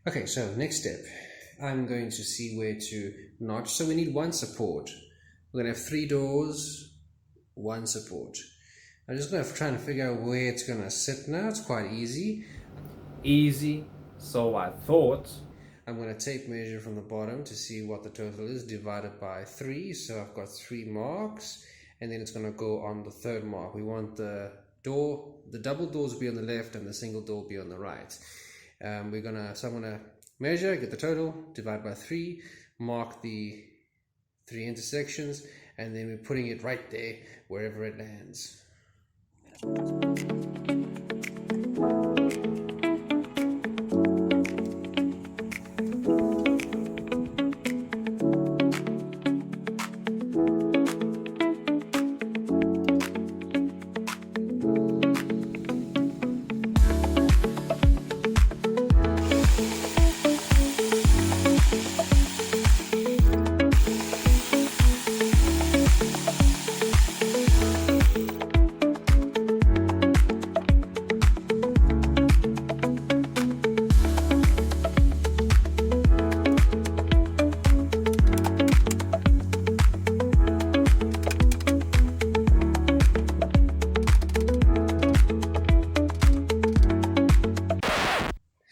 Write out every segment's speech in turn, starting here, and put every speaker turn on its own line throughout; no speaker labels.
Okay, so next step, I'm going to see where to notch. So we need one support. We're going to have 3 doors, 1 support. I'm just going to try and figure out where it's going to sit now. It's quite easy.
Easy, so I thought.
I'm going to tape measure from the bottom to see what the total is, divided by 3. So I've got 3 marks, and then it's going to go on the 3rd mark. We want the double doors to be on the left and the single door be on the right. So I'm going to measure, get the total, divide by 3, mark the 3 intersections, and then we're putting it right there wherever it lands.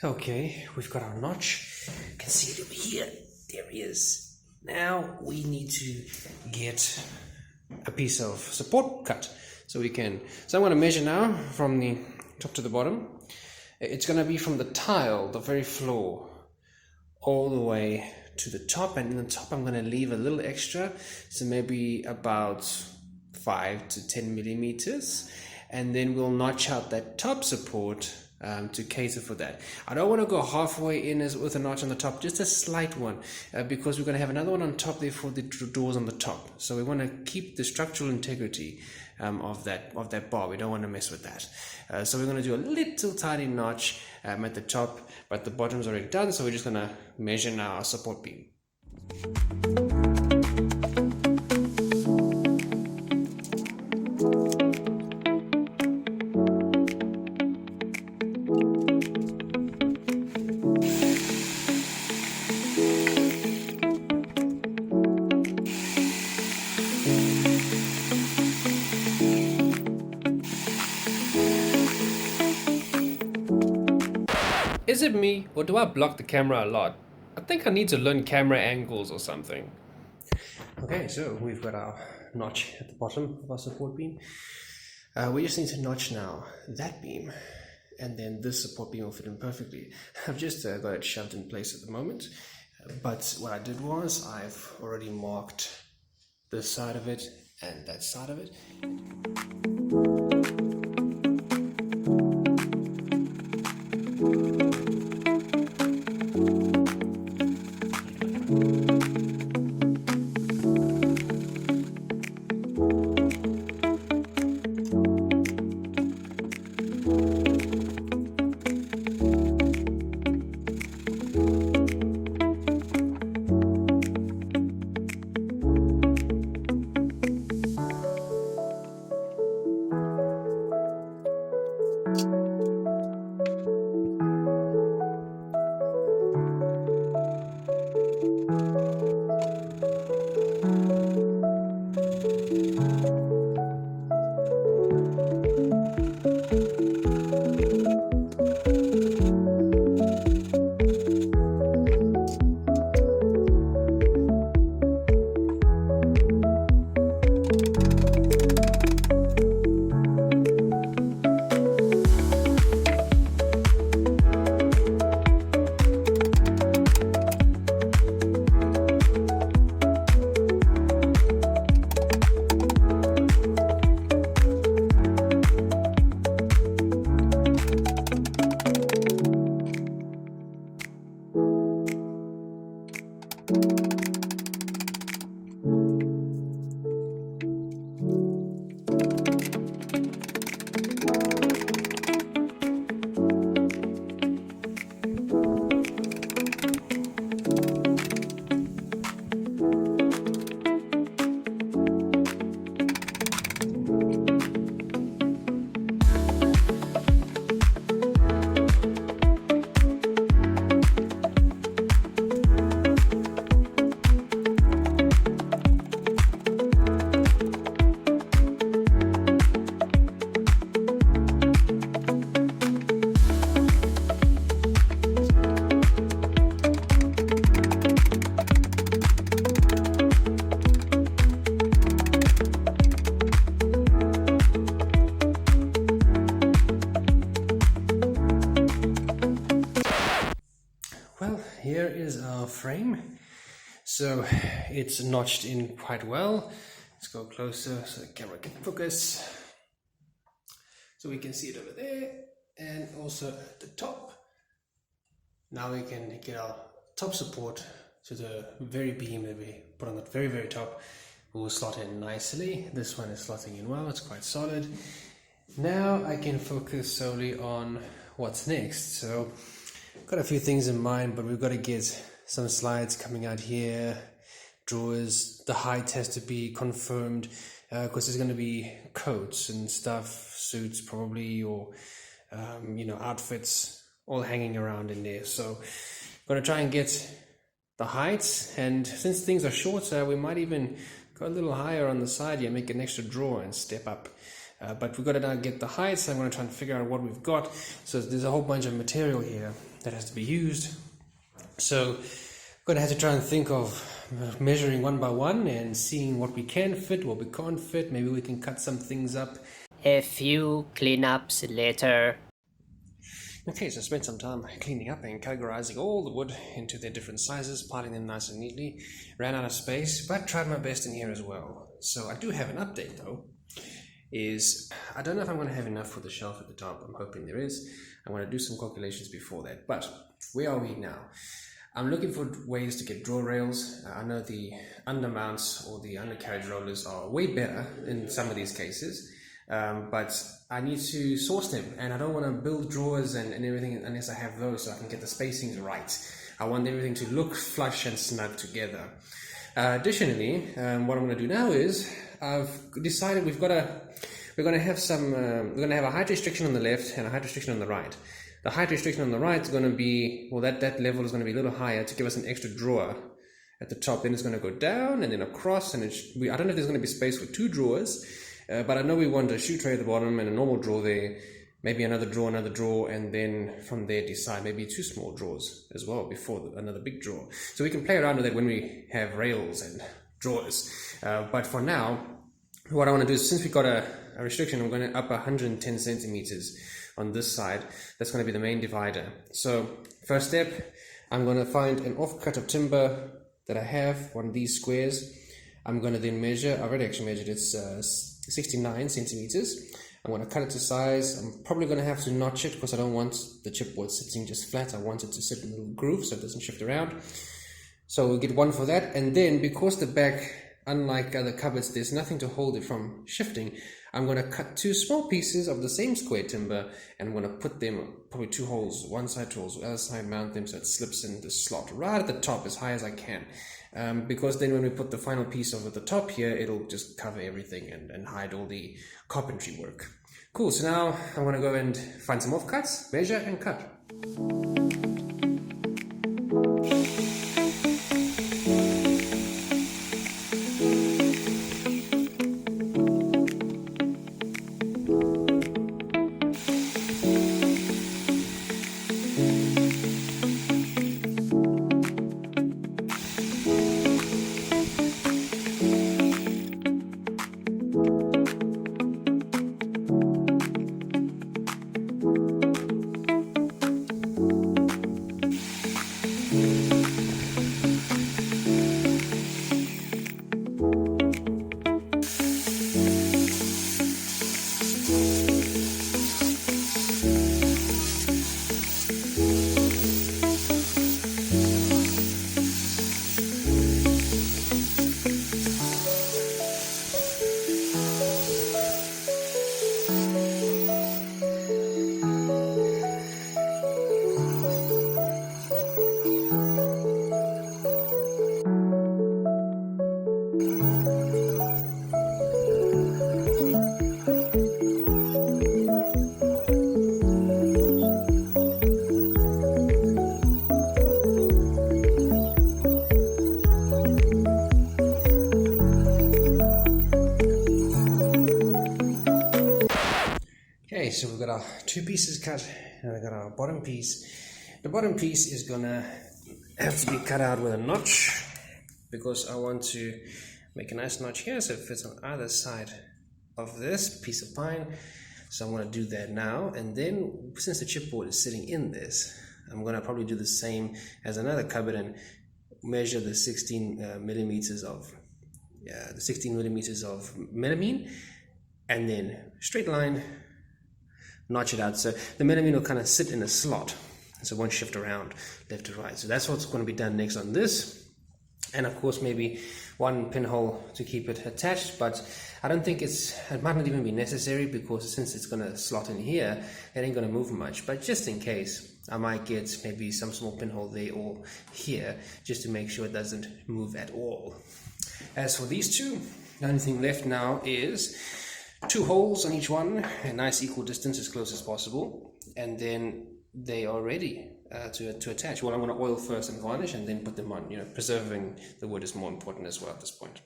Okay, we've got our notch. You can see it over here. There he is. Now we need to get a piece of support cut. So I'm going to measure now from the top to the bottom. It's going to be from the tile, the very floor, all the way to the top. And in the top I'm going to leave a little extra. So maybe about 5 to 10 millimeters. And then we'll notch out that top support to cater for that. I don't want to go halfway in with a notch on the top, just a slight one, because we're going to have another one on top there for the doors on the top. So we want to keep the structural integrity of that bar. We don't want to mess with that. So we're going to do a little tiny notch at the top, but the bottom's already done, so we're just going to measure now our support beam.
Is it me, or do I block the camera a lot? I think I need to learn camera angles or something.
Okay, so we've got our notch at the bottom of our support beam. We just need to notch now that beam, and then this support beam will fit in perfectly. I've just got it shoved in place at the moment, but what I did was I've already marked this side of it and that side of it. well, here is our frame. So it's notched in quite well. Let's go closer so the camera can focus. So we can see it over there and also at the top. Now we can get our top support to the very beam that we put on the very, very top. It will slot in nicely. This one is slotting in well, it's quite solid. Now I can focus solely on what's next. So got a few things in mind, but we've got to get some slides coming out here, drawers. The height has to be confirmed because there's going to be coats and stuff, suits probably, or outfits all hanging around in there. So I'm going to try and get the height, and since things are shorter, we might even go a little higher on the side here, make an extra drawer and step up. But we've got to now get the height, so I'm going to try and figure out what we've got. So there's a whole bunch of material here that has to be used. So I'm going to have to try and think of measuring one by one and seeing what we can fit, what we can't fit. Maybe we can cut some things up.
A few cleanups later.
Okay, so I spent some time cleaning up and categorizing all the wood into their different sizes, piling them nice and neatly. Ran out of space, but tried my best in here as well. So I do have an update though. I don't know if I'm going to have enough for the shelf at the top. I'm hoping there is. I'm going to do some calculations before that. But where are we now? I'm looking for ways to get drawer rails. I know the undermounts or the undercarriage rollers are way better in some of these cases. But I need to source them, and I don't want to build drawers and everything unless I have those, so I can get the spacings right. I want everything to look flush and snug together. Additionally, what I'm going to do now is I've decided we're going to have a height restriction on the left and a height restriction on the right. The height restriction on the right is going to be, well, that level is going to be a little higher to give us an extra drawer at the top. Then it's going to go down and then across, and I don't know if there's going to be space for 2 drawers. But I know we want a shoe tray at the bottom and a normal drawer there, maybe another drawer, and then from there decide maybe 2 small drawers as well before another big drawer. So we can play around with that when we have rails and drawers. But for now, what I want to do is, since we've got a restriction, I'm going to up 110 centimeters on this side. That's going to be the main divider. So first step, I'm going to find an offcut of timber that I have, one of these squares. I'm going to then measure, I've already actually measured, it's 69 centimeters. I'm going to cut it to size. I'm probably going to have to notch it because I don't want the chipboard sitting just flat. I want it to sit in a little groove so it doesn't shift around. So we'll get one for that. And then, because the back, unlike other cupboards, there's nothing to hold it from shifting, I'm going to cut 2 small pieces of the same square timber, and I'm going to put them probably 2 holes, one side, 2 holes, the other side, mount them so it slips in the slot right at the top as high as I can. Because then when we put the final piece over the top here, it'll just cover everything and hide all the carpentry work. Cool, so now I'm going to go and find some offcuts, measure and cut. Okay, so we've got our 2 pieces cut, and we've got our bottom piece. The bottom piece is gonna have to be cut out with a notch, because I want to make a nice notch here so it fits on either side of this piece of pine. So I'm gonna do that now, and then since the chipboard is sitting in this, I'm going to probably do the same as another cupboard and measure the 16 millimeters of melamine, and then straight line, notch it out. So the melamine will kind of sit in a slot, so it won't shift around left to right. So that's what's going to be done next on this. And of course, maybe one pinhole to keep it attached, but I don't think it might not even be necessary, because since it's going to slot in here, it ain't going to move much. But just in case, I might get maybe some small pinhole there or here, just to make sure it doesn't move at all. As for these two, the only thing left now is 2 holes on each one, a nice equal distance as close as possible, and then they are ready to attach. Well, I'm going to oil first and varnish, and then put them on. Preserving the wood is more important as well at this point.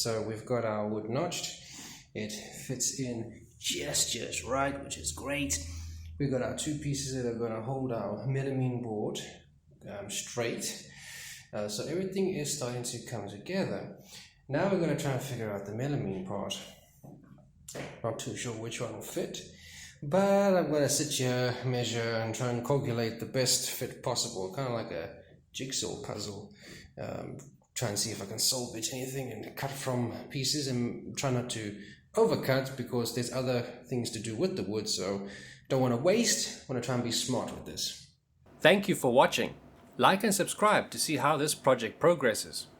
So we've got our wood notched. It fits in just right, which is great. We've got our two pieces that are going to hold our melamine board straight. So everything is starting to come together. Now we're going to try and figure out the melamine part. Not too sure which one will fit, but I'm going to sit here, measure, and try and calculate the best fit possible, kind of like a jigsaw puzzle. Try and see if I can salvage anything and cut from pieces, and try not to overcut because there's other things to do with the wood, so don't want to waste, want to try and be smart with this.
Thank you for watching. Like and subscribe to see how this project progresses.